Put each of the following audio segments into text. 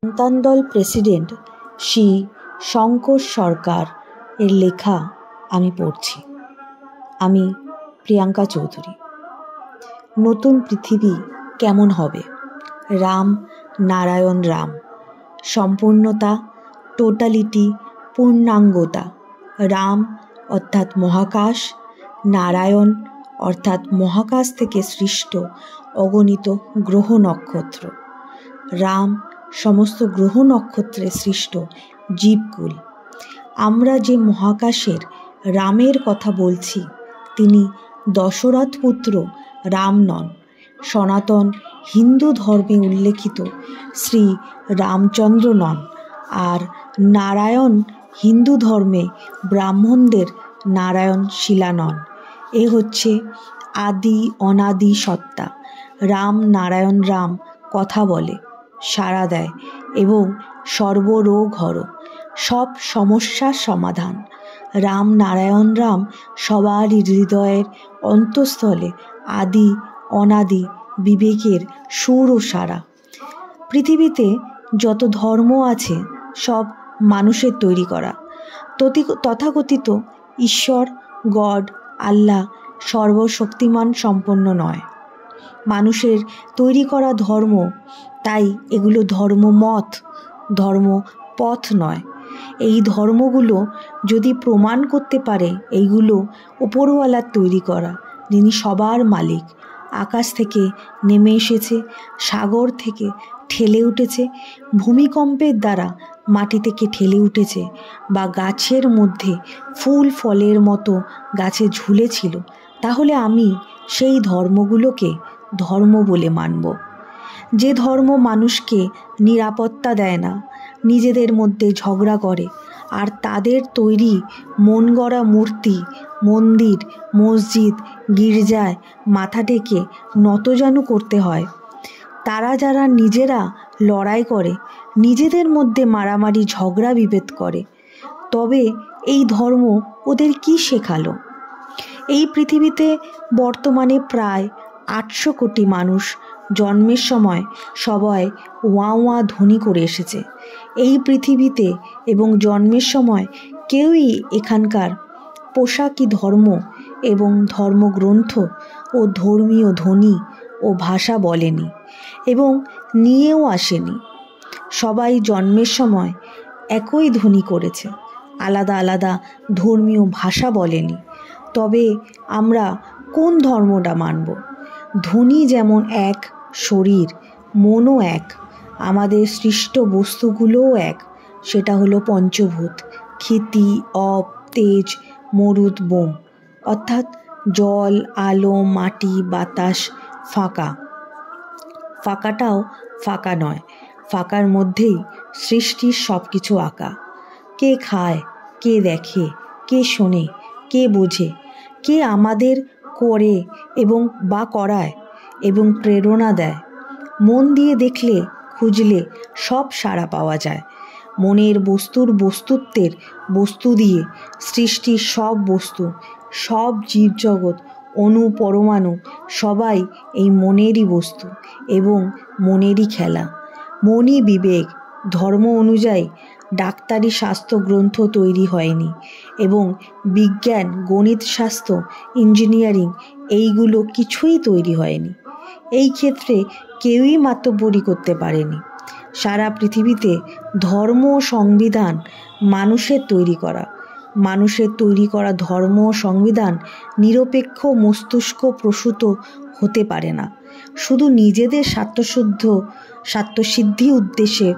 সন্তানদল president Shri Shankar সরকার এর লেখা আমি পড়ছি। আমি প্রিয়াঙ্কা চৌধুরী। নতুন পৃথিবী কেমন হবে? রাম, নারায়ণ রাম। সম্পূর্ণতা, টোটালিটি, পূর্ণাঙ্গতা। রাম অর্থাৎ মহাকাশ, নারায়ণ অর্থাৎ মহাকাশ থেকে সৃষ্ট অগণিত গ্রহ নক্ষত্র। রাম সমস্ত গ্রহ নক্ষত্রে সৃষ্ট জীবকুল। আমরা যে মহাকাশের রামের কথা বলছি, তিনি দশরথ পুত্র রাম নন। সনাতন হিন্দু ধর্মে উল্লেখিত শ্রী রামচন্দ্র নন। আর নারায়ণ হিন্দু ধর্মে ব্রাহ্মণদের নারায়ণ শিলা নন। এ হচ্ছে আদি অনাদি সত্তা। রাম নারায়ণ রাম কথা বলে, সাড়া দেয় এবং সর্বরোগ হর, সব সমস্যার সমাধান। রাম নারায়ণ রাম সবারই হৃদয়ের অন্তঃস্থলে আদি অনাদি বিবেকের সুর ও সারা। পৃথিবীতে যত ধর্ম আছে সব মানুষের তৈরি করা। তথাকথিত ঈশ্বর, গড, আল্লাহ সর্বশক্তিমান সম্পন্ন নয়। মানুষের তৈরি করা ধর্ম, তাই এগুলো ধর্মমত, ধর্মপথ নয়। এই ধর্মগুলো যদি প্রমাণ করতে পারে এইগুলো ওপরওয়ালার তৈরি করা, যিনি সবার মালিক, আকাশ থেকে নেমে এসেছে, সাগর থেকে ঠেলে উঠেছে, ভূমিকম্পের দ্বারা মাটি থেকে ঠেলে উঠেছে, বা গাছের মধ্যে ফুল ফলের মতো গাছে ঝুলেছিল, তাহলে আমি সেই ধর্মগুলোকে ধর্ম বলে মানব। যে ধর্ম মানুষকে নিরাপত্তা দেয় না, নিজেদের মধ্যে ঝগড়া করে, আর তাদের তৈরি মন গড়া মূর্তি, মন্দির, মসজিদ, গির্জায় মাথা টেকে নতজানু করতে হয়, তারা যারা নিজেরা লড়াই করে, নিজেদের মধ্যে মারামারি ঝগড়া বিভেদ করে, তবে এই ধর্ম ওদের কি শেখালো? এই পৃথিবীতে বর্তমানে প্রায় 800 কোটি মানুষ জন্মের সময় সবাই ওয়া ওয়া ধ্বনি করে এসেছে এই পৃথিবীতে, এবং জন্মের সময় কেউই এখানকার পোশাকি ধর্ম এবং ধর্মগ্রন্থ ও ধর্মীয় ধ্বনি ও ভাষা বলেনি এবং নিয়েও আসেনি। সবাই জন্মের সময় একই ধ্বনি করেছে, আলাদা আলাদা ধর্মীয় ভাষা বলেনি। তবে আমরা কোন ধর্মটা মানব? ধ্বনি যেমন এক, শরীর মনও এক, আমাদের সৃষ্ট বস্তুগুলোও এক। সেটা হলো পঞ্চভূত, ক্ষিতি, অপ, তেজ, মরুদ, বোম, অর্থাৎ জল, আলো, মাটি, বাতাস, ফাঁকা। ফাঁকাটাও ফাঁকা নয়, ফাঁকার মধ্যেই সৃষ্টির সব কিছু আঁকা। কে খায়, কে দেখে, কে শোনে, কে বোঝে, কে আমাদের করে এবং বা করায় এবং প্রেরণা দেয়। মন দিয়ে দেখলে, খুঁজলে সব সাড়া পাওয়া যায়। মনের বস্তুর বস্তুত্বের বস্তু দিয়ে সৃষ্টির সব বস্তু, সব জীবজগৎ, অণু পরমাণু সবাই এই মনেরই বস্তু এবং মনেরই খেলা। মনই বিবেক। ধর্ম অনুযায়ী ডাক্তারি স্বাস্থ্য গ্রন্থ তৈরি হয়নি, এবং বিজ্ঞান, গণিত শাস্ত্র, ইঞ্জিনিয়ারিং এইগুলো কিছুই তৈরি হয়নি। এই ক্ষেত্রে কেউই মাতব্বরি করতে পারেনি। সারা পৃথিবীতে ধর্ম ও সংবিধান মানুষের তৈরি করা। মানুষের তৈরি করা ধর্ম ও সংবিধান নিরপেক্ষ মস্তিষ্ক প্রসূত হতে পারে না, শুধু নিজেদের স্বার্থসিদ্ধি উদ্দেশ্যে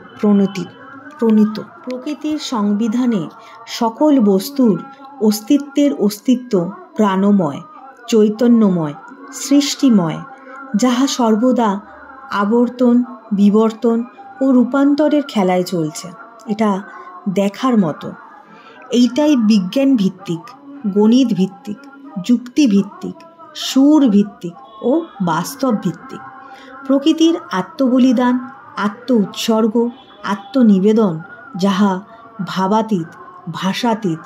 প্রণীত। প্রকৃতির সংবিধানে সকল বস্তুর অস্তিত্বের অস্তিত্ব প্রাণময়, চৈতন্যময়, সৃষ্টিময়, যাহা সর্বদা আবর্তন, বিবর্তন ও রূপান্তরের খেলায় চলছে। এটা দেখার মতো। এইটাই বিজ্ঞান ভিত্তিক, গণিত ভিত্তিক, যুক্তি ভিত্তিক, সুর ভিত্তিক ও বাস্তব ভিত্তিক। প্রকৃতির আত্মবলিদান, আত্ম উৎসর্গ, আত্মনিবেদন, যাহা ভাবাতীত, ভাষাতীত,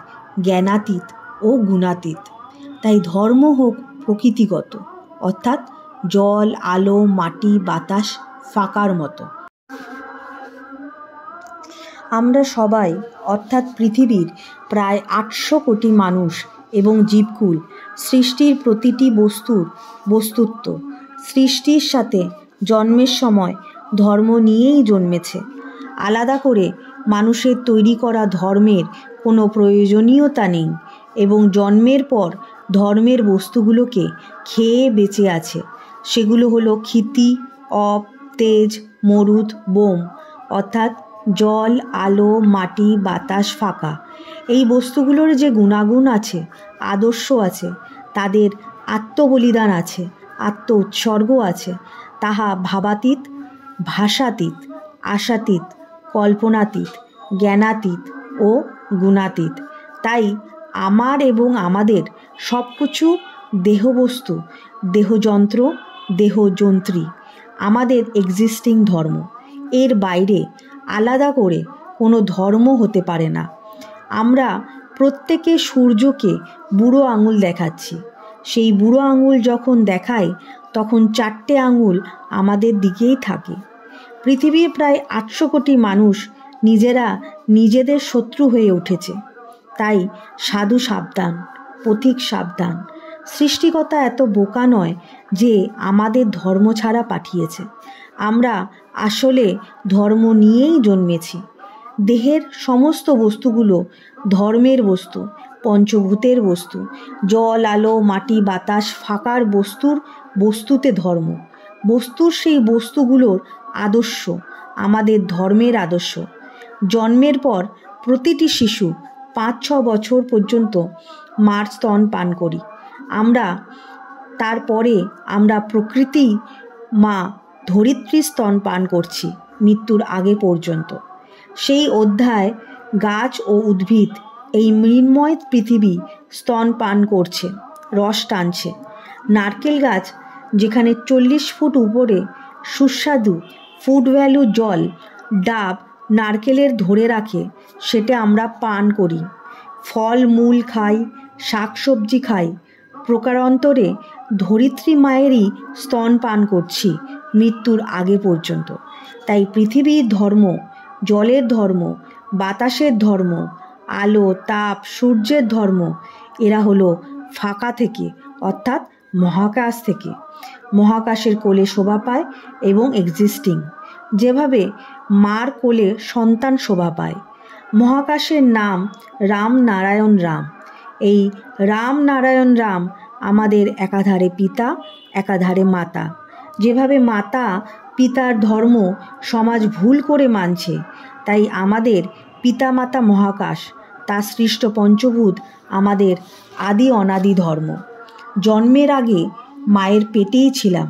জ্ঞানাতীত ও গুণাতীত। তাই ধর্ম হোক প্রকৃতিগত, অর্থাৎ জল, আলো, মাটি, বাতাস, ফাঁকার মতো। আমরা সবাই অর্থাৎ পৃথিবীর প্রায় 800 কোটি মানুষ এবং জীবকুল সৃষ্টির প্রতিটি বস্তুত্ব সৃষ্টির সাথে জন্মের সময় ধর্ম নিয়েই জন্মেছে। আলাদা করে মানুষের তৈরি করা ধর্মের কোনো প্রয়োজনীয়তা নেই এবং জন্মের পর ধর্মের বস্তুগুলোকে খেয়ে বেঁচে আছে। সেগুলো হলো ক্ষিতি, অপ, তেজ, মরুত, বোম অর্থাৎ জল, আলো, মাটি, বাতাস, ফাঁকা। এই বস্তুগুলোর যে গুণাগুণ আছে, আদর্শ আছে, তাদের আত্মবলিদান আছে, আত্ম উৎসর্গ আছে, তাহা ভাবাতীত, ভাষাতীত, আশাতীত, কল্পনাতীত, জ্ঞানাতীত ও গুণাতীত। তাই আমার এবং আমাদের সব কিছু দেহবস্তু, দেহযন্ত্র, দেহযন্ত্রী আমাদের এক্সিস্টিং ধর্ম। এর বাইরে আলাদা করে কোনো ধর্ম হতে পারে না। আমরা প্রত্যেকে সূর্যকে বুড়ো আঙুল দেখাচ্ছি। সেই বুড়ো আঙুল যখন দেখায় তখন 4টে আঙুল আমাদের দিকেই থাকে। পৃথিবীর প্রায় 800 কোটি মানুষ নিজেরা নিজেদের শত্রু হয়ে উঠেছে। তাই সাধু সাবধান, পথিক সাবধান। সৃষ্টিকর্তা এত বোকা নয় যে আমাদের ধর্ম ছাড়া পাঠিয়েছে। আমরা আসলে ধর্ম নিয়েই জন্মেছি। দেহের সমস্ত বস্তুগুলো ধর্মের বস্তু, পঞ্চভূতের বস্তু। জল, আলো, মাটি, বাতাস, ফাঁকার বস্তুতে ধর্ম। বস্তুর সেই বস্তুগুলোর আদর্শ আমাদের ধর্মের আদর্শ। জন্মের পর প্রতিটি শিশু 5-6 বছর পর্যন্ত মার স্তন পান করি। তারপরে আমরা প্রকৃতি মা ধরিত্রীর স্তন পান করছি মৃত্যুর আগে পর্যন্ত। সেই অধ্যায় গাছ ও উদ্ভিদ এই মৃন্ময় পৃথিবী স্তন পান করছে, রস টানছে। নারকেল গাছ যেখানে 40 ফুট উপরে সুস্বাদু ফুড ভ্যালু জল ডাব নারকেলের ধরে রাখে, সেটা আমরা পান করি। ফল মূল খাই, শাকসবজি খাই। প্রকারান্তরে ধরিত্রী মায়েরই স্তন পান করছি মৃত্যুর আগে পর্যন্ত। তাই পৃথিবীর ধর্ম, জলের ধর্ম, বাতাসের ধর্ম, আলো, তাপ, সূর্যের ধর্ম এরা হলো ফাঁকা থেকে অর্থাৎ মহাকাশ থেকে। মহাকাশের কোলে শোভা পায় এবং এক্সিস্টিং। যেভাবে মার কোলে সন্তান শোভা পায়। মহাকাশের নাম রাম নারায়ণ রাম। এই রাম নারায়ণ রাম আমাদের একাধারে পিতা, একাধারে মাতা। যেভাবে মাতা পিতার ধর্ম সমাজ ভুল করে মানছে, তাই আমাদের পিতামাতা মহাকাশ, তার সৃষ্ট পঞ্চভূত আমাদের আদি অনাদি ধর্ম। জন্মের আগে মায়ের পেটেই ছিলাম।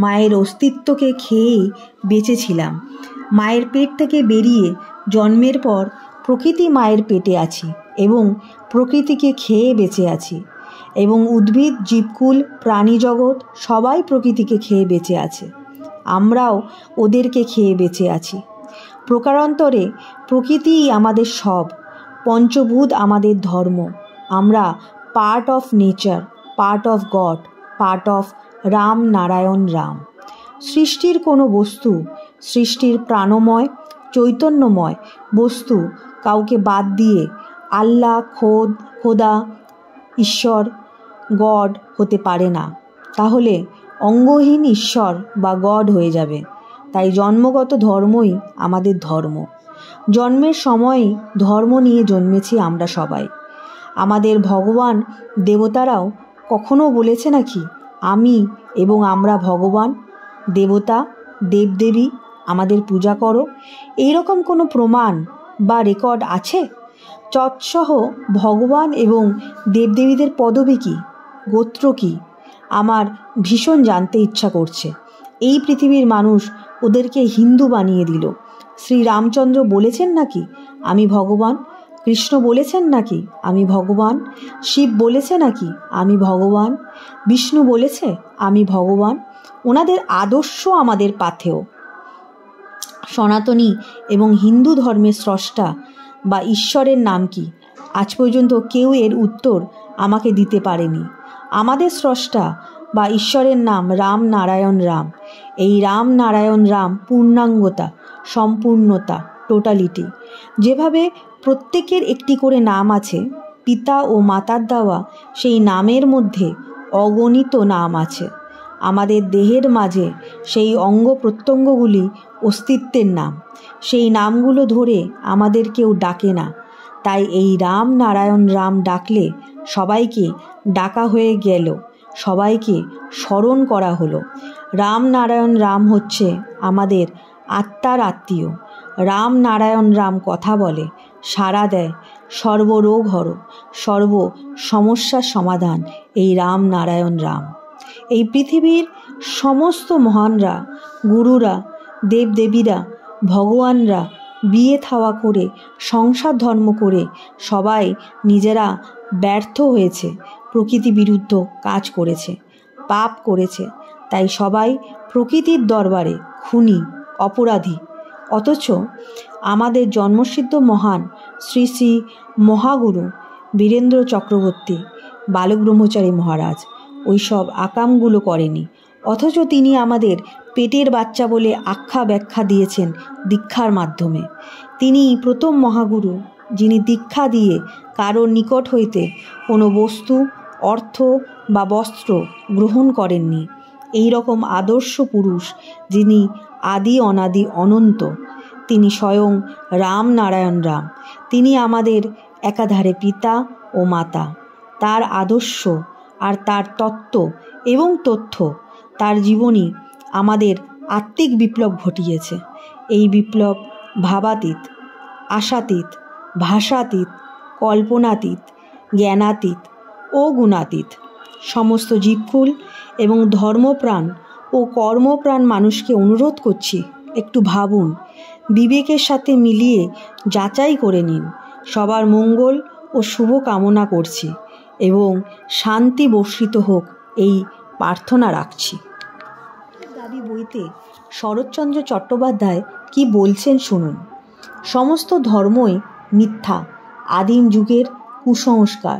মায়ের অস্তিত্বকে খেয়েই বেঁচেছিলাম। মায়ের পেট থেকে বেরিয়ে জন্মের পর প্রকৃতি মায়ের পেটে আছি এবং প্রকৃতিকে খেয়ে বেঁচে আছি। এবং উদ্ভিদ, জীবকুল, প্রাণী জগৎ সবাই প্রকৃতিকে খেয়ে বেঁচে আছে। আমরাও ওদেরকে খেয়ে বেঁচে আছি। প্রকারান্তরে প্রকৃতিই আমাদের সব। পঞ্চভূত আমাদের ধর্ম। আমরা part of nature, part of god, part of Ram Narayan Ram. সৃষ্টির কোনো বস্তু, সৃষ্টির প্রাণময় চৈতন্যময় বস্তু কাউকে বাদ দিয়ে আল্লাহ, খোদা, ঈশ্বর, গড হতে পারে না। তাহলে অঙ্গহীন ঈশ্বর বা গড হয়ে যাবে। তাই জন্মগত ধর্মই আমাদের ধর্ম। জন্মের সময়ই ধর্ম নিয়ে জন্মেছি আমরা সবাই। আমাদের ভগবান দেবতারাও কখনো বলেছে নাকি আমি এবং আমরা ভগবান, দেবতা, দেবদেবী, আমাদের পূজা করো? এইরকম কোনো প্রমাণ বা রেকর্ড আছে? তৎসহ ভগবান এবং দেবদেবীদের পদবী কী, গোত্র কী? আমার ভীষণ জানতে ইচ্ছা করছে। এই পৃথিবীর মানুষ ওদেরকে হিন্দু বানিয়ে দিল। শ্রীরামচন্দ্র বলেছেন নাকি আমি ভগবান? কৃষ্ণ বলেছেন নাকি আমি ভগবান? শিব বলেছে নাকি আমি ভগবান? বিষ্ণু বলেছে আমি ভগবান? ওনাদের আদর্শ আমাদের পাথেয়। সনাতনী এবং হিন্দু ধর্মের স্রষ্টা বা ঈশ্বরের নাম কি? আজ পর্যন্ত কেউ এর উত্তর আমাকে দিতে পারেনি। আমাদের স্রষ্টা বা ঈশ্বরের নাম রাম নারায়ণ রাম। এই রাম নারায়ণ রাম পূর্ণাঙ্গতা, সম্পূর্ণতা, টোটালিটি। যেভাবে প্রত্যেকের একটি করে নাম আছে, পিতা ও মাতার দেওয়া সেই নামের মধ্যে অগণিত নাম আছে। আমাদের দেহের মাঝে সেই অঙ্গ প্রত্যঙ্গগুলি অস্তিত্বের নাম। সেই নামগুলো ধরে আমাদের কেউ ডাকে না, তাই এই রাম নারায়ণ রাম ডাকলে সবাইকে ডাকা হয়ে গেল, সবাইকে স্মরণ করা হলো। রাম নারায়ণ রাম হচ্ছে আমাদের আত্মার আত্মীয়। রাম নারায়ণ রাম কথা বলে, সাড়া দেয়, সর্বরোগ হর, সর্ব সমস্যার সমাধান এই রাম নারায়ণ রাম। এই পৃথিবীর সমস্ত মহানরা, গুরুরা, দেবদেবীরা, ভগবানরা বিয়ে থাওয়া করে, সংসার ধর্ম করে সবাই নিজেরা ব্যর্থ হয়েছে, প্রকৃতি বিরুদ্ধ কাজ করেছে, পাপ করেছে। তাই সবাই প্রকৃতির দরবারে খুনি, অপরাধী। অথচ আমাদের জন্মসিদ্ধ মহান শ্রী শ্রী মহাগুরু বীরেন্দ্র চক্রবর্তী বালক ব্রহ্মচারী মহারাজ ওইসব আকামগুলো করেনি। অথচ তিনি আমাদের পেটের বাচ্চা বলে আখ্যা ব্যাখ্যা দিয়েছেন দীক্ষার মাধ্যমে। তিনি প্রথম মহাগুরু, যিনি দীক্ষা দিয়ে কারোর নিকট হইতে কোনো বস্তু, অর্থ বা বস্ত্র গ্রহণ করেননি। এই রকম আদর্শ পুরুষ, যিনি আদি অনাদি অনন্ত, তিনি স্বয়ং রাম নারায়ণ রাম। তিনি আমাদের একাধারে পিতা ও মাতা। তার আদর্শ আর তার তত্ত্ব এবং তথ্য, তার জীবনী আমাদের আত্মিক বিপ্লব ঘটিয়েছে। এই বিপ্লব ভাবাতীত, আশাতীত, ভাষাতীত, কল্পনাতীত, জ্ঞানাতীত ও গুণাতীত। সমস্ত জীবকুল এবং ধর্মপ্রাণ ও কর্মপ্রাণ মানুষকে অনুরোধ করছি, একটু ভাবুন, বিবেকের সাথে মিলিয়ে যাচাই করে নিন। সবার মঙ্গল ও শুভ কামনা করছি এবং শান্তি বর্ষিত হোক এই প্রার্থনা রাখছি। দাবি বইতে শরৎচন্দ্র চট্টোপাধ্যায় কি বলছেন শুনুন। সমস্ত ধর্মই মিথ্যা, আদিম যুগের কুসংস্কার।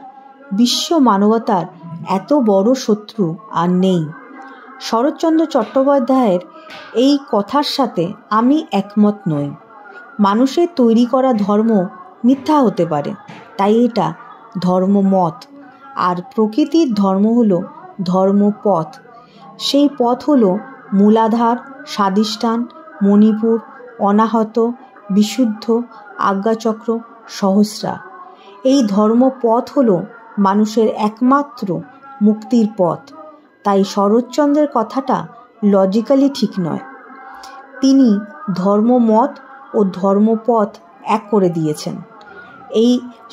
বিশ্ব মানবতার এত বড় শত্রু আর নেই। শরৎচন্দ্র চট্টোপাধ্যায়ের এই কথার সাথে আমি একমত নই। মানুষের তৈরি করা ধর্ম মিথ্যা হতে পারে, তাই এটা ধর্মমত। আর প্রকৃতির ধর্ম হলো ধর্মপথ। সেই পথ হলো মূলাধার, স্বাধিষ্ঠান, মণিপুর, অনাহত, বিশুদ্ধ, আজ্ঞাচক্র, সহস্রা। এই ধর্মপথ হলো মানুষের একমাত্র মুক্তির পথ। তাই শরৎচন্দ্রের কথাটা লজিক্যালি ঠিক নয়। তিনি ধর্মমত ও ধর্মপথ এক করে দিয়েছেন।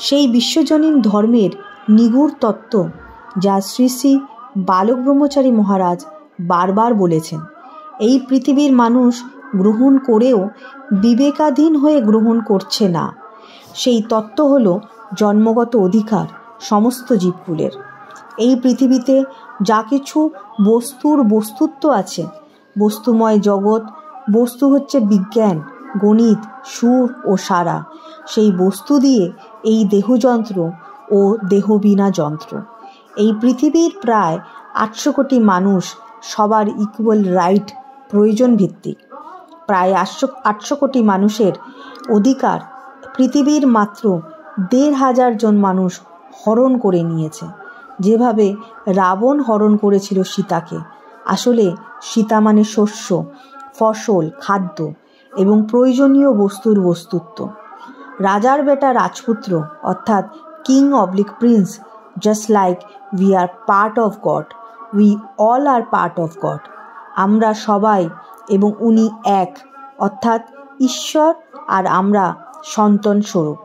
সেই বিশ্বজনীন ধর্মের নিগূঢ় তত্ত্ব, যা শ্রী শ্রী বালক ব্রহ্মচারী মহারাজ বারবার বলেছেন। এই পৃথিবীর মানুষ গ্রহণ করেও বিবেকাধীন হয়ে গ্রহণ করছে না। সেই তত্ত্ব হলো জন্মগত অধিকার সমস্ত জীবকুলের। এই পৃথিবীতে যা কিছু বস্তুর বস্তুত্ব আছে, বস্তুময় জগৎ, বস্তু হচ্ছে বিজ্ঞান, গণিত, সুর ও সারা। সেই বস্তু দিয়ে এই দেহযন্ত্র ও দেহবিনা যন্ত্র। এই পৃথিবীর প্রায় 800 কোটি মানুষ, সবার ইকুয়াল রাইট প্রয়োজন ভিত্তিক। প্রায় 800 কোটি মানুষের অধিকার পৃথিবীর মাত্র 1,500 জন মানুষ হরণ করে নিয়েছে। যেভাবে রাবণ হরণ করেছিল সীতাকে। আসলে সীতা মানে শস্য, ফসল, খাদ্য এবং প্রয়োজনীয় বস্তুর বস্তুত্ব। রাজার বেটা রাজপুত্র, অর্থাৎ king oblique prince, just like we are part of God, we all are part of God. আমরা সবাই এবং উনি এক, অর্থাৎ ঈশ্বর আর আমরা সন্তান স্বরূপ।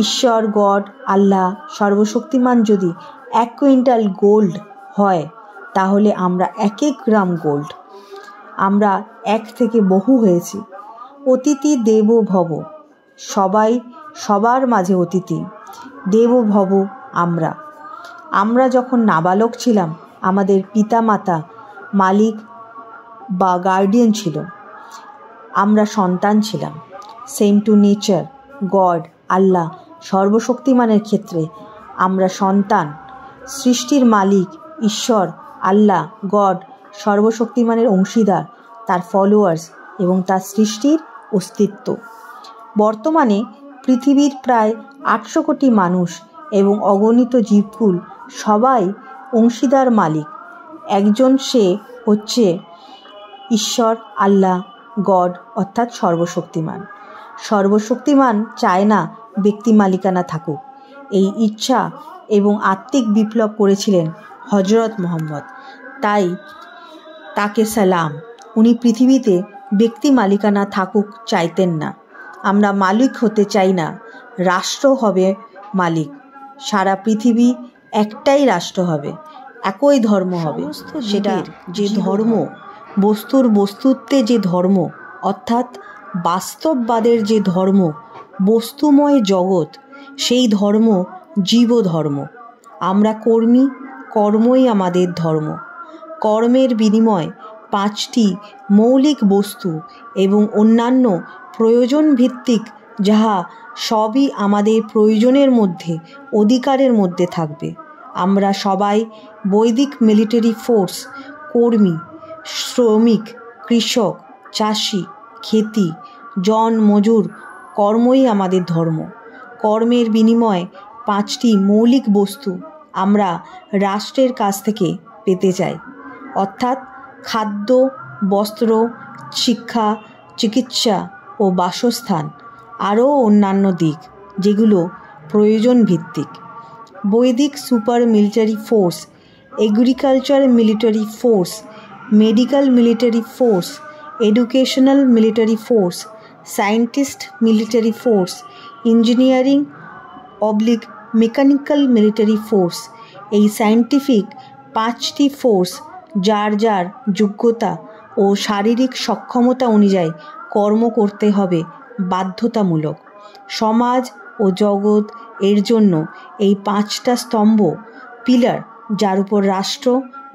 ঈশ্বর, গড, আল্লাহ, সর্বশক্তিমান যদি 1 কুইন্টাল গোল্ড হয়, তাহলে আমরা 1 গ্রাম গোল্ড। আমরা এক থেকে বহু হয়েছি। অতিথি দেবো ভব, সবাই সবার মাঝে অতিথি। দেবো ভব আমরা যখন নাবালক ছিলাম, আমাদের পিতা মাতা মালিক বা গার্ডিয়ান ছিল, আমরা সন্তান ছিলাম। সেম টু নেচার, গড, আল্লাহ, সর্বশক্তিমানের ক্ষেত্রে আমরা সন্তান। সৃষ্টির মালিক ঈশ্বর, আল্লাহ, গড, সর্বশক্তিমানের অংশীদার, তার ফলোয়ার্স এবং তার সৃষ্টির অস্তিত্ব। বর্তমানে পৃথিবীর প্রায় 800 কোটি মানুষ এবং অগণিত জীবকুল সবাই অংশীদার মালিক। একজন, সে হচ্ছে ঈশ্বর, আল্লাহ, গড অর্থাৎ সর্বশক্তিমান। সর্বশক্তিমান চায় না ব্যক্তি মালিকানা থাকুক। এই ইচ্ছা এবং আত্মিক বিপ্লব করেছিলেন হজরত মুহাম্মদ। তাই তাকে সালাম। উনি পৃথিবীতে ব্যক্তি মালিকানা থাকুক চাইতেন না। আমরা মালিক হতে চাই না, রাষ্ট্র হবে মালিক। সারা পৃথিবী একটাই রাষ্ট্র হবে, একই ধর্ম হবে। সেটা যে ধর্ম, বস্তুর বস্তুত্বে যে ধর্ম, অর্থাৎ বাস্তববাদের যে ধর্ম, বস্তুময় জগৎ, সেই ধর্ম জীব ধর্ম। আমরা কর্মী, কর্মই আমাদের ধর্ম। কর্মের বিনিময় 5টি মৌলিক বস্তু এবং অন্যান্য প্রয়োজন ভিত্তিক, যাহা সবই আমাদের প্রয়োজনের মধ্যে, অধিকারের মধ্যে থাকবে। আমরা সবাই বৈদিক মিলিটারি ফোর্স, কর্মী, শ্রমিক, কৃষক, চাষি, খেতি, জন মজুর, কর্মই আমাদের ধর্ম। কর্মের বিনিময়ে 5টি মৌলিক বস্তু আমরা রাষ্ট্রের কাছ থেকে পেতে চাই, অর্থাৎ খাদ্য, বস্ত্র, শিক্ষা, চিকিৎসা ও বাসস্থান, আরও অন্যান্য দিক যেগুলো প্রয়োজন ভিত্তিক। বৈদিক super military force, agriculture military force, medical military force, educational military force, scientist military force, engineering mechanical military force. এই সায়েন্টিফিক 5টি ফোর্স যার যার যোগ্যতা ও শারীরিক সক্ষমতা অনুযায়ী কর্ম করতে হবে বাধ্যতামূলক। সমাজ ও জগৎ এর জন্য এই 5টা স্তম্ভ, পিলার, যার উপর রাষ্ট্র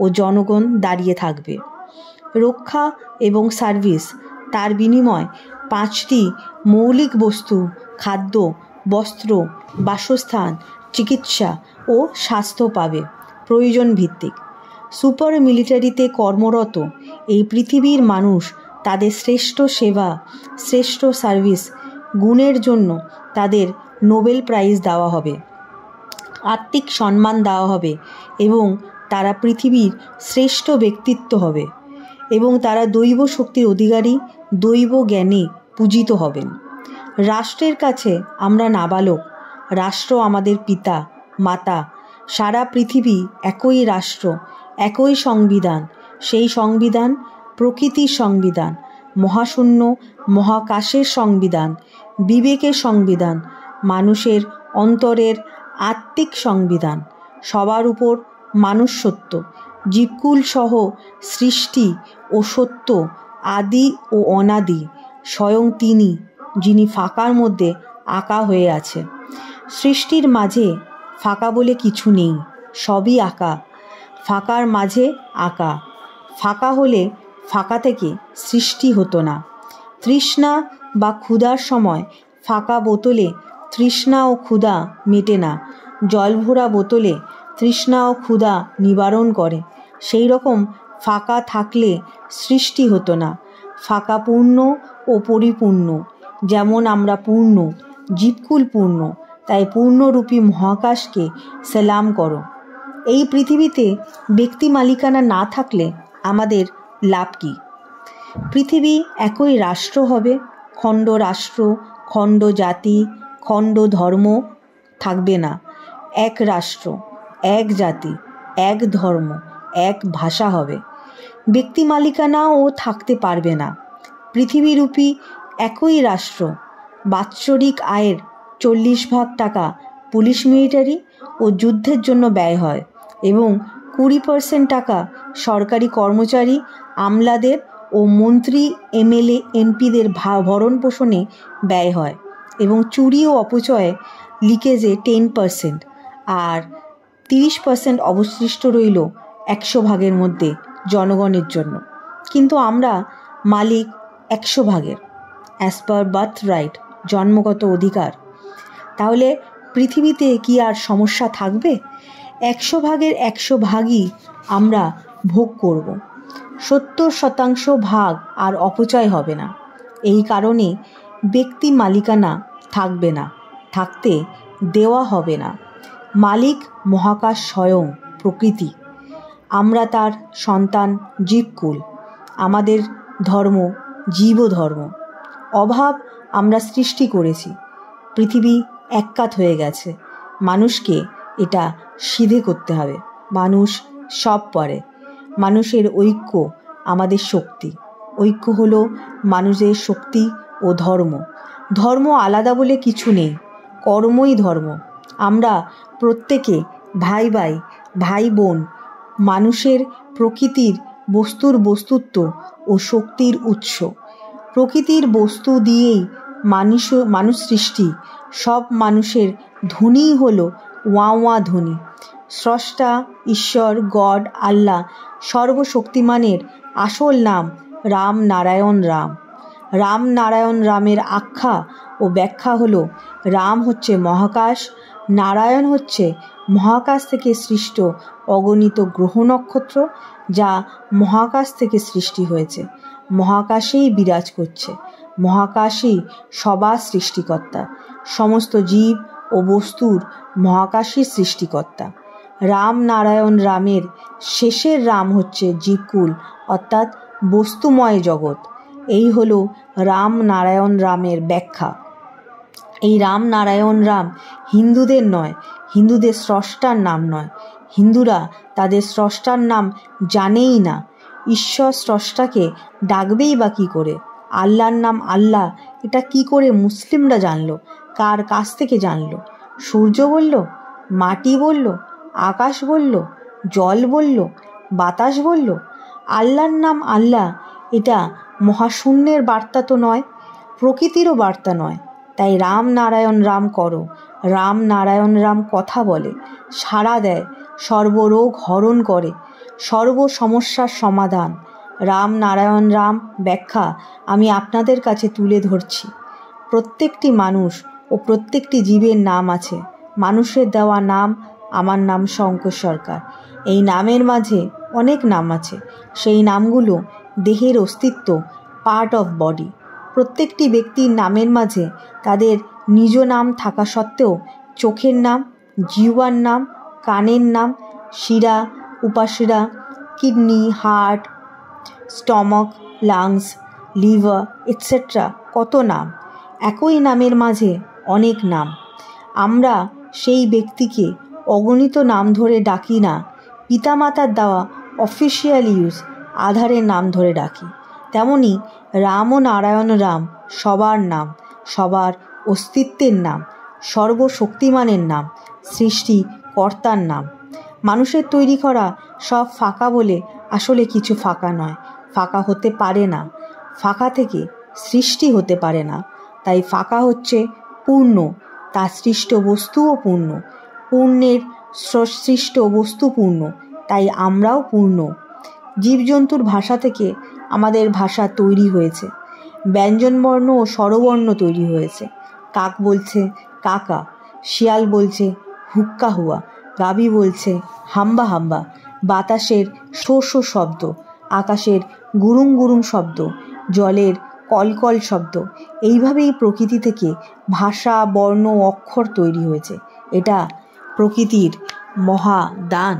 ও জনগণ দাঁড়িয়ে থাকবে। রক্ষা এবং সার্ভিস, তার বিনিময় 5টি মৌলিক বস্তু, খাদ্য, বস্ত্র, বাসস্থান, চিকিৎসা ও স্বাস্থ্য পাবে প্রয়োজন ভিত্তিক। সুপার মিলিটারিতে কর্মরত এই পৃথিবীর মানুষ তাদের শ্রেষ্ঠ সেবা, শ্রেষ্ঠ সার্ভিস গুণের জন্য তাদের নোবেল প্রাইজ দেওয়া হবে, আত্মিক সম্মান দেওয়া হবে এবং তারা পৃথিবীর শ্রেষ্ঠ ব্যক্তিত্ব হবে এবং তারা দৈব শক্তির অধিকারী, দৈব জ্ঞানে পূজিত হবেন। রাষ্ট্রের কাছে আমরা নাবালক, রাষ্ট্র আমাদের পিতা মাতা। সারা পৃথিবী একই রাষ্ট্র, একই সংবিধান। সেই সংবিধান প্রকৃতির সংবিধান, মহাশূন্য মহাকাশের সংবিধান, বিবেকের সংবিধান, মানুষের অন্তরের আত্মিক সংবিধান। সবার উপর মানুষ সত্য, জীবকুল সহ সৃষ্টি ও সত্য, আদি ও অনাদি, স্বয়ং তিনি, যিনি ফাঁকার মধ্যে আঁকা হয়ে আছে। সৃষ্টির মাঝে ফাঁকা বলে কিছু নেই, সবই আঁকা। ফাঁকার মাঝে আঁকা। ফাঁকা হলে ফাঁকা থেকে সৃষ্টি হতো না। তৃষ্ণা বা ক্ষুধার সময় ফাঁকা বোতলে তৃষ্ণা ও ক্ষুধা মেটে না। জলভরা বোতলে তৃষ্ণা ও ক্ষুধা নিবারণ করে। সেই রকম ফাঁকা থাকলে সৃষ্টি হতো না। ফাঁকা পূর্ণ ও পরিপূর্ণ, যেমন আমরা পূর্ণ, জীবকুল পূর্ণ। তাই পূর্ণরূপী মহাকাশকে সালাম করো। এই পৃথিবীতে ব্যক্তি মালিকানা না থাকলে আমাদের লাভ কি? পৃথিবী একই রাষ্ট্র হবে, খণ্ড রাষ্ট্র, খণ্ড জাতি, খণ্ড ধর্ম থাকবে না। এক রাষ্ট্র, এক জাতি, এক ধর্ম, এক ভাষা হবে। ব্যক্তি মালিকানাও থাকতে পারবে না। পৃথিবীরূপী একই রাষ্ট্র, বাৎসরিক আয়ের 40% টাকা পুলিশ, মিলিটারি ও যুদ্ধের জন্য ব্যয় হয় এবং 20% টাকা সরকারি কর্মচারী, আমলাদের ও মন্ত্রী, এমএলএ, এমপিদের ভরণ পোষণে ব্যয় হয় এবং চুরি ও অপচয়ে, লিকেজে 10%, আর 30% অবশিষ্ট রইল 100 ভাগের মধ্যে জনগণের জন্য। কিন্তু আমরা মালিক 100 ভাগের, অ্যাজ পার বার্থ রাইট, জন্মগত অধিকার। তাহলে পৃথিবীতে কি আর সমস্যা থাকবে? 100 ভাগের 100 ভাগই আমরা ভোগ করব। 70% ভাগ আর অপচয় হবে না। এই কারণে ব্যক্তি মালিকানা থাকবে না, থাকতে দেওয়া হবে না। মালিক মহাকাশ স্বয়ং প্রকৃতি। আমরা তার সন্তান জীবকুল। আমাদের ধর্ম জীবধর্ম। অভাব আমরা সৃষ্টি করেছি। পৃথিবী এককাত হয়ে গেছে। মানুষকে এটা সিধে করতে হবে। মানুষ সব পারে। মানুষের ঐক্য আমাদের শক্তি। ঐক্য হলো মানুষের শক্তি ও ধর্ম। ধর্ম আলাদা বলে কিছু নেই, কর্মই ধর্ম। আমরা প্রত্যেকে ভাই ভাই, ভাই বোন। মানুষের প্রকৃতির বস্তুর বস্তুত্ব ও শক্তির উৎস। প্রকৃতির বস্তু দিয়েই মানুষ সৃষ্টি। সব মানুষের ধ্বনিই হলো ওয়া ওয়া ধ্বনি। স্রষ্টা, ঈশ্বর, গড, আল্লাহ সর্বশক্তিমানের আসল নাম রাম নারায়ণ রাম। রাম নারায়ণ রামের আখ্যা ও ব্যাখ্যা হলো, রাম হচ্ছে মহাকাশ, নারায়ণ হচ্ছে মহাকাশ থেকে সৃষ্ট অগণিত গ্রহ নক্ষত্র, যা মহাকাশ থেকে সৃষ্টি হয়েছে, মহাকাশেই বিরাজ করছে। মহাকাশই সবার সৃষ্টিকর্তা। সমস্ত জীব ও বস্তুর মহাকাশই সৃষ্টিকর্তা। রাম নারায়ণ রামের শেষের রাম হচ্ছে জীবকুল, অর্থাৎ বস্তুময় জগৎ। এই হলো রাম নারায়ণ রামের ব্যাখ্যা। এই রাম নারায়ণ রাম হিন্দুদের নয়, হিন্দুদের স্রষ্টার নাম নয়। হিন্দুরা তাদের স্রষ্টার নাম জানেই না। ঈশ্বর স্রষ্টাকে ডাকবেই বা কী করে? আল্লাহর নাম আল্লাহ, এটা কি করে মুসলিমরা জানলো? কার কাছ থেকে জানলো? সূর্য বলল? মাটি বলল? আকাশ বলল? জল বলল? বাতাস বলল? আল্লাহর নাম আল্লাহ, এটা মহাশূন্যের বার্তা তো নয়, প্রকৃতিরও বার্তা নয়। তাই রাম নারায়ণ রাম করো। রাম নারায়ণ রাম কথা বলে, সাড়া দেয়, সর্বরোগ হরণ করে, সর্ব সমস্যার সমাধান। রাম নারায়ণ রাম ব্যাখ্যা আমি আপনাদের কাছে তুলে ধরছি। প্রত্যেকটি মানুষ ও প্রত্যেকটি জীবের নাম আছে। মানুষের দেওয়া নাম, আমার নাম শঙ্কর সরকার। এই নামের মাঝে অনেক নাম আছে। সেই নামগুলো দেহের অস্তিত্ব, পার্ট অফ বডি। প্রত্যেকটি ব্যক্তির নামের মাঝে তাদের নিজ নাম থাকা সত্ত্বেও চোখের নাম, জিহ্বার নাম, কানের নাম, শিরা, উপাশিরা, kidney, heart, stomach, lungs, liver etcetera, কত নাম। একই নামের মাঝে অনেক নাম। আমরা সেই ব্যক্তিকে অগণিত নাম ধরে ডাকি না। পিতামাতার দেওয়া অফিসিয়াল ইউজ আধারের নাম ধরে ডাকি। তেমনি রাম ও নারায়ণ রাম সবার নাম, সবার অস্তিত্বের নাম, সর্বশক্তিমানের নাম, সৃষ্টিকর্তার নাম। মানুষের তৈরি করা সব ফাঁকা বলে আসলে কিছু ফাঁকা নয়, ফাঁকা হতে পারে না। ফাঁকা থেকে সৃষ্টি হতে পারে না। তাই ফাঁকা হচ্ছে পূর্ণ, তার সৃষ্ট বস্তুও পূর্ণ। পূর্ণের সৃষ্ট বস্তু পূর্ণ, তাই আমরাও পূর্ণ। জীবজন্তুর ভাষা থেকে আমাদের ভাষা তৈরি হয়েছে। ব্যঞ্জনবর্ণ ও স্বরবর্ণ তৈরি হয়েছে। কাক বলছে কাকা, শিয়াল বলছে হুক্কা হুয়া, গাভী বলছে হাম্বা হাম্বা, বাতাসের শো শো শব্দ, আকাশের গুরুং গুরুং শব্দ, জলের কলকল শব্দ। এইভাবেই প্রকৃতি থেকে ভাষা, বর্ণ, অক্ষর তৈরি হয়েছে। এটা প্রকৃতির মহাদান।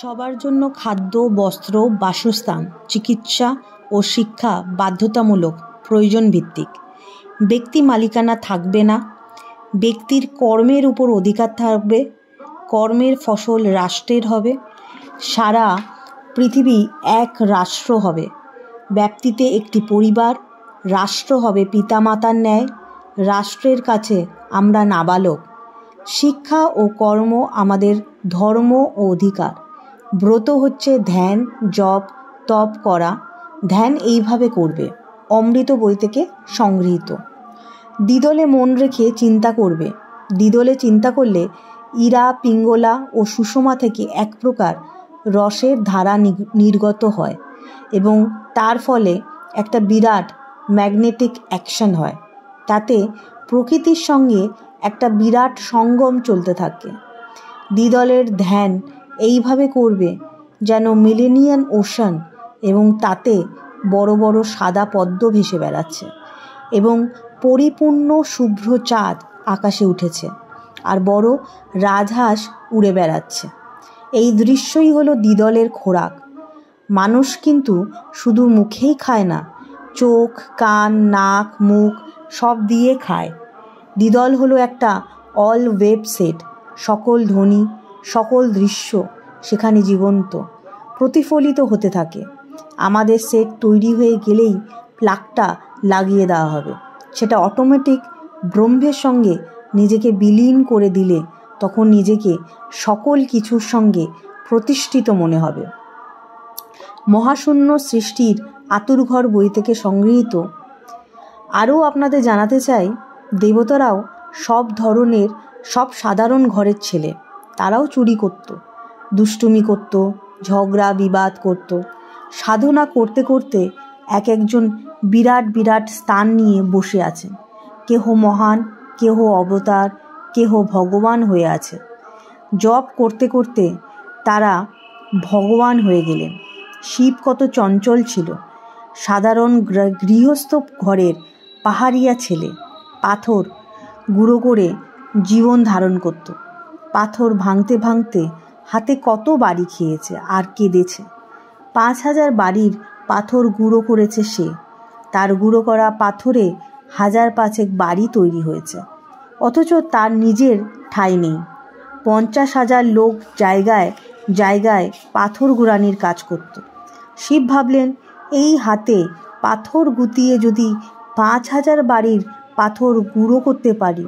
সবার জন্য খাদ্য, বস্ত্র, বাসস্থান, চিকিৎসা ও শিক্ষা বাধ্যতামূলক, প্রয়োজন ভিত্তিক। ব্যক্তি মালিকানা থাকবে না। ব্যক্তির কর্মের উপর অধিকার থাকবে। কর্মের ফসল রাষ্ট্রের হবে। সারা পৃথিবী এক রাষ্ট্র হবে। ব্যক্তিতে একটি পরিবার, রাষ্ট্র হবে পিতামাতার ন্যায়। রাষ্ট্রের কাছে আমরা নাবালক। শিক্ষা ও কর্ম আমাদের ধর্ম ও অধিকার। ব্রত হচ্ছে ধ্যান, জপ, তপ করা। ধ্যান এইভাবে করবে। অমৃত বই থেকে সংগৃহীত। দ্বিদলে মন রেখে চিন্তা করবে। দ্বিদলে চিন্তা করলে ইরা, পিঙ্গলা ও সুষমা থেকে এক প্রকার রসের ধারা নির্গত হয় এবং তার ফলে একটা বিরাট ম্যাগনেটিক অ্যাকশন হয়। তাতে প্রকৃতির সঙ্গে একটা বিরাট সঙ্গম চলতে থাকে। দ্বিদলের ধ্যান এইভাবে করবে যেন মিলেনিয়ান ওশান, এবং তাতে বড় বড় সাদা পদ্ম ভেসে বেড়াচ্ছে এবং পরিপূর্ণ শুভ্র চাঁদ আকাশে উঠেছে আর বড় রাজহাঁস উড়ে বেড়াচ্ছে। এই দৃশ্যই হলো দ্বিদলের খোরাক। মানুষ কিন্তু শুধু মুখেই খায় না, চোখ, কান, নাক, মুখ সব দিয়ে খায়। দ্বিদল হলো একটা অল ওয়েব সেট। সকল ধ্বনি, সকল দৃশ্য সেখানে জীবন্ত প্রতিফলিত হতে থাকে। আমাদের সেট তৈরি হয়ে গেলেই প্লাগটা লাগিয়ে দেওয়া হবে। সেটা অটোমেটিক ব্রহ্মের সঙ্গে নিজেকে বিলীন করে দিলে তখন নিজেকে সকল কিছুর সঙ্গে প্রতিষ্ঠিত মনে হবে। মহাশূন্য সৃষ্টির আতুরঘর বই থেকে সংগৃহীত। আরও আপনাদের জানাতে চাই, দেবতারাও সব সাধারণ ঘরের ছেলে। তারাও চুরি করত, দুষ্টুমি করত, ঝগড়া বিবাদ করত। সাধনা করতে করতে এক একজন বিরাট বিরাট স্থান নিয়ে বসে আছেন। কেহ মহান, কেহ অবতার, কেহ ভগবান হয়ে আছে। জপ করতে করতে তারা ভগবান হয়ে গেলেন। শিব কত চঞ্চল ছিল। সাধারণ গৃহস্থ ঘরের পাহাড়িয়া ছেলে, পাথর গুঁড়ো করে জীবন ধারণ করত। পাথর ভাঙতে ভাঙতে হাতে কত বাড়ি খেয়েছে আর কেঁদেছে। 5,000 বাড়ির পাথর গুঁড়ো করেছে সে। তার গুঁড়ো করা পাথরে 1,000 বাড়ি তৈরি হয়েছে, অথচ তার নিজের ঠাঁই নেই। 50,000 লোক জায়গায় জায়গায় পাথর গুঁড়ানির কাজ করত। শিব ভাবলেন, এই হাতে পাথর গুঁতিয়ে যদি 5,000 বাড়ির পাথর গুঁড়ো করতে পারি,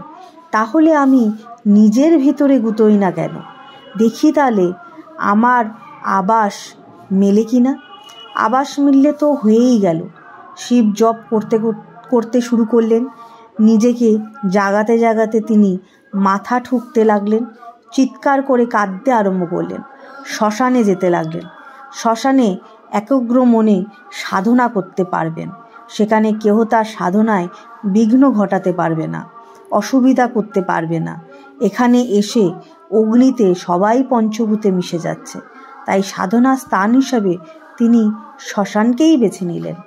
তাহলে আমি নিজের ভিতরে গুঁতোই না কেন? দেখি তাহলে আমার আবাস মেলে কিনা। আবাস মিললে তো হয়েই গেল। শিব জপ করতে করতে শুরু করলেন। নিজেকে জাগাতে জাগাতে তিনি মাথা ঠুকতে লাগলেন, চিৎকার করে কাঁদতে আরম্ভ করলেন। শ্মশানে যেতে লাগলেন। শ্মশানে একগ্র মনে সাধনা করতে পারবেন। সেখানে কেহ তার সাধনায় বিঘ্ন ঘটাতে পারবে না, অসুবিধা করতে পারবে না। এখানে এসে অগ্নিতে সবাই পঞ্চভূতে মিশে যাচ্ছে, তাই সাধনা স্থান হিসাবে তিনি শ্মশানকেই বেছে নিলেন।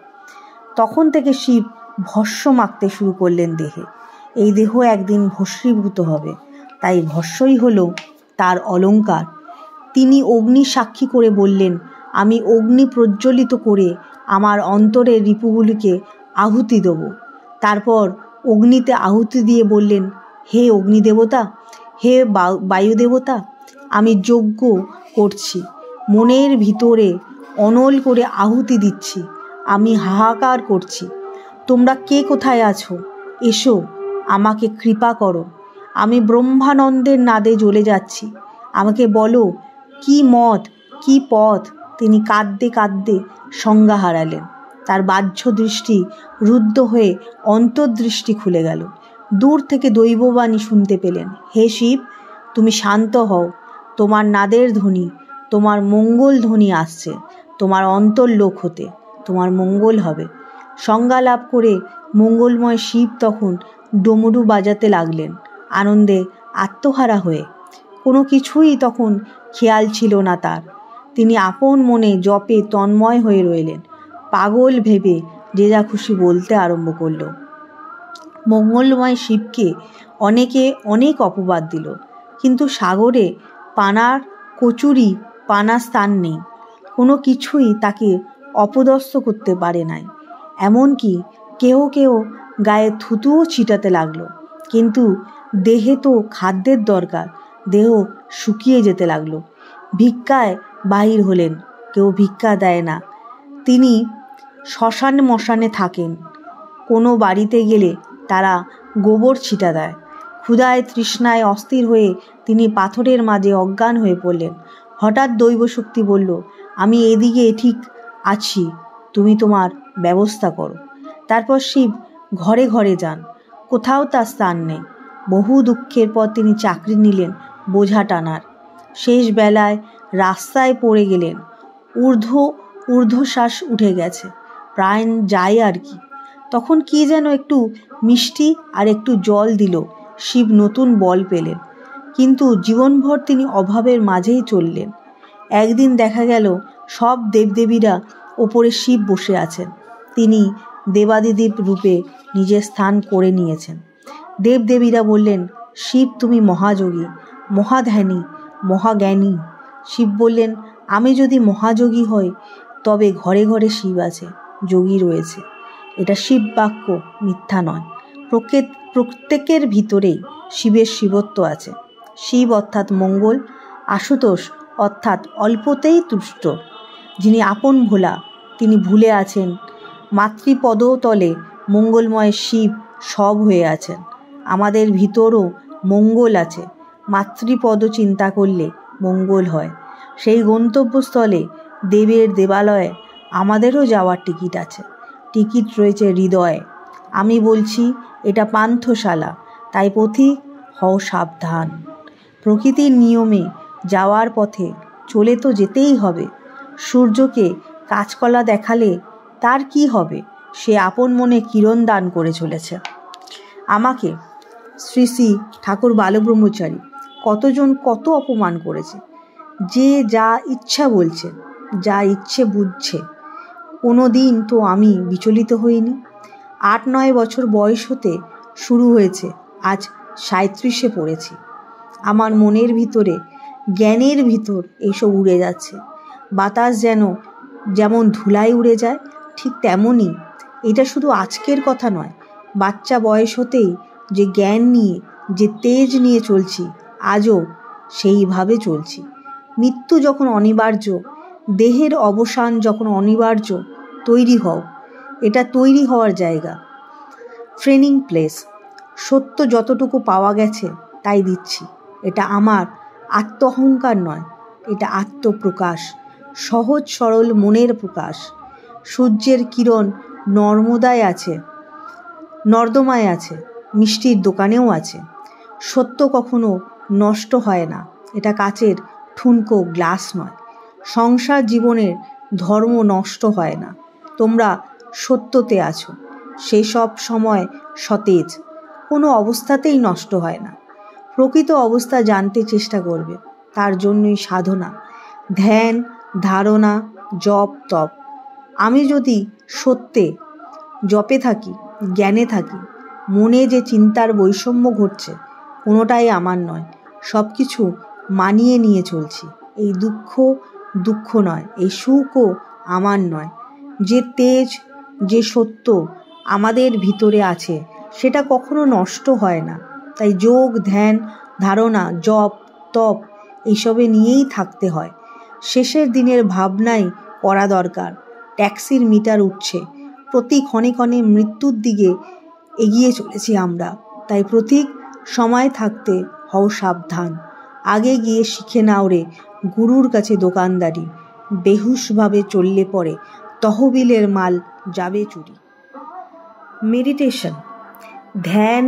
তখন থেকে শিব ভস্ম মাখতে শুরু করলেন দেহে। এই দেহ একদিন ভস্মীভূত হবে, তাই ভস্মই হলো তার অলঙ্কার। তিনি অগ্নি সাক্ষী করে বললেন, আমি অগ্নি প্রজ্বলিত করে আমার অন্তরের রিপুগুলিকে আহুতি দেব। তারপর অগ্নিতে আহুতি দিয়ে বললেন, হে অগ্নিদেবতা, হে বায়ুদেবতা, আমি যজ্ঞ করছি, মনের ভিতরে অনল করে আহুতি দিচ্ছি, আমি হাহাকার করছি। তোমরা কে কোথায় আছো? এসো, আমাকে কৃপা করো। আমি ব্রহ্মানন্দের নাদে জ্বলে যাচ্ছি। আমাকে বলো কি মত, কি পথ? তিনি কাঁদতে কাঁদতে সংজ্ঞা হারালেন। তার বাহ্য দৃষ্টি রুদ্ধ হয়ে অন্তর্দৃষ্টি খুলে গেল। দূর থেকে দৈববাণী শুনতে পেলেন, হে শিব, তুমি শান্ত হও। তোমার নাদের ধ্বনি, তোমার মঙ্গল ধ্বনি আসছে। তোমার অন্তর্লোক হতে তোমার মঙ্গল হবে। সংজ্ঞা লাভ করে মঙ্গলময় শিব তখন ডমরু বাজাতে লাগলেন, আনন্দে আত্মহারা হয়ে। কোনো কিছুই তখন খেয়াল ছিল না তার। তিনি আপন মনে জপে তন্ময় হয়ে রইলেন। পাগল ভেবে যে যা খুশি বলতে আরম্ভ করল। মঙ্গলময় শিবকে অনেকে অনেক অপবাদ দিল, কিন্তু সাগরে পানার কচুরি পানা স্থান নেই। কোনো কিছুই তাকে অপদস্থ করতে পারে নাই। এমনকি কেউ কেউ গায়ে থুতুও ছিটাতে লাগলো। কিন্তু দেহে তো খাদ্যের দরকার, দেহ শুকিয়ে যেতে লাগলো। ভিক্ষায় বাহির হলেন, কেউ ভিক্ষা দেয় না। তিনি শ্মশানে মশানে থাকেন। কোনো বাড়িতে গেলে তারা গোবর ছিটা দেয়। ক্ষুধায় তৃষ্ণায় অস্থির হয়ে তিনি পাথরের মাঝে অজ্ঞান হয়ে পড়লেন। হঠাৎ দৈবশক্তি বলল, আমি এদিকে ঠিক আছি, তুমি তোমার ব্যবস্থা করো। তারপর শিব ঘরে ঘরে যান, কোথাও তার স্থান নেই। বহু দুঃখের পর তিনি চাকরি নিলেন বোঝা টানার। শেষ বেলায় রাস্তায় পড়ে গেলেন। ঊর্ধ্বশ্বাস উঠে গেছে, প্রাণ যায় আর কি। তখন কি যেন একটু মিষ্টি আর একটু জল দিল। শিব নতুন বল পেলেন, কিন্তু জীবনভর তিনি অভাবের মাঝেই চললেন। একদিন দেখা গেল সব দেবদেবীরা ওপরে শিব বসে আছেন। তিনি দেবাদিদেব রূপে নিজের স্থান করে নিয়েছেন। দেবদেবীরা বললেন, শিব তুমি মহাযোগী, মহাধ্যানী, মহাজ্ঞানী। শিব বললেন, আমি যদি মহাযোগী হই তবে ঘরে ঘরে শিব আছে, যোগী রয়েছে। এটা শিব বাক্য, মিথ্যা নয়। প্রত্যেকের ভিতরেই শিবের শিবত্ব আছে। শিব অর্থাৎ মঙ্গল, আশুতোষ অর্থাৎ অল্পতেই তুষ্ট। যিনি আপন ভোলা তিনি ভুলে আছেন। মাতৃপদতলে মঙ্গলময় শিব সব হয়ে আছেন। আমাদের ভিতরও মঙ্গল আছে। মাতৃপদ চিন্তা করলে মঙ্গল হয়। সেই গন্তব্যস্থলে দেবের দেবালয়ে আমাদেরও যাওয়ার টিকিট আছে। টিকিট রয়েছে হৃদয়ে। আমি বলছি এটা পান্থশালা, তাই পথিক হও সাবধান। প্রকৃতির নিয়মে যাওয়ার পথে চলে তো যেতেই হবে। সূর্যকে কাঁচকলা দেখালে তার কি হবে? সে আপন মনে কিরণ দান করে চলেছে। আমাকে শ্রী শ্রী ঠাকুর বালব্রহ্মচারী কতজন কত অপমান করেছে। যে যা ইচ্ছা বলছে, যা ইচ্ছে বুঝছে। কোনো দিন তো আমি বিচলিত হইনি। 8-9 বছর বয়স হতে শুরু হয়েছে, আজ 37-এ পড়েছি। আমার মনের ভিতরে, জ্ঞানের ভিতর এইসব উড়ে যাচ্ছে। বাতাস যেমন ধুলায় উড়ে যায়, ঠিক তেমনই এটা শুধু আজকের কথা নয়। বাচ্চা বয়স হতেই যে জ্ঞান নিয়ে, যে তেজ নিয়ে চলছি, আজও সেইভাবে চলছি। মৃত্যু যখন অনিবার্য, দেহের অবসান যখন অনিবার্য, তৈরি হও। এটা তৈরি হওয়ার জায়গা, ট্রেনিং প্লেস। সত্য যতটুকু পাওয়া গেছে তাই দিচ্ছি। এটা আমার আত্ম অহংকার নয়, এটা আত্মপ্রকাশ, সহজ সরল মনের প্রকাশ। সূর্যের কিরণ নর্মদায় আছে, নর্দমায় আছে, মিষ্টির দোকানেও আছে। সত্য কখনো নষ্ট হয় না, এটা কাচের ঠুনকো গ্লাস নয়। সংসার জীবনের ধর্ম নষ্ট হয় না। তোমরা সত্যতে আছো, সেই সব সময় সতেজ, কোনো অবস্থাতেই নষ্ট হয় না। প্রকৃত অবস্থা জানতে চেষ্টা করবে, তার জন্যই সাধনা, ধ্যান, ধারণা, জপ, তপ। আমি যদি সত্যে জপে থাকি, জ্ঞানে থাকি, মনে যে চিন্তার বৈষম্য ঘটছে, কোনোটাই আমার নয়। সব কিছু মানিয়ে নিয়ে চলছি। এই দুঃখ নয়, এই সুখও আমার নয়। যে তেজ, যে সত্য আমাদের ভিতরে আছে, সেটা কখনো নষ্ট হয় না। তাই যোগ, ধ্যান, ধারণা, জপ, তপ এইসবে নিয়েই থাকতে হয়। শেষের দিনের ভাবনাই করা দরকার। ট্যাক্সির মিটার উঠছে, প্রতি ক্ষণে ক্ষণে মৃত্যুর দিকে এগিয়ে চলেছি আমরা। তাই প্রতীক সময় থাকতে হও সাবধান। আগে গিয়ে শিখে নাও রে গুরুর কাছে দোকানদারি। বেহুশভাবে চললে পরে তহবিলের মাল যাবে চুরি। মেডিটেশন, ধ্যান,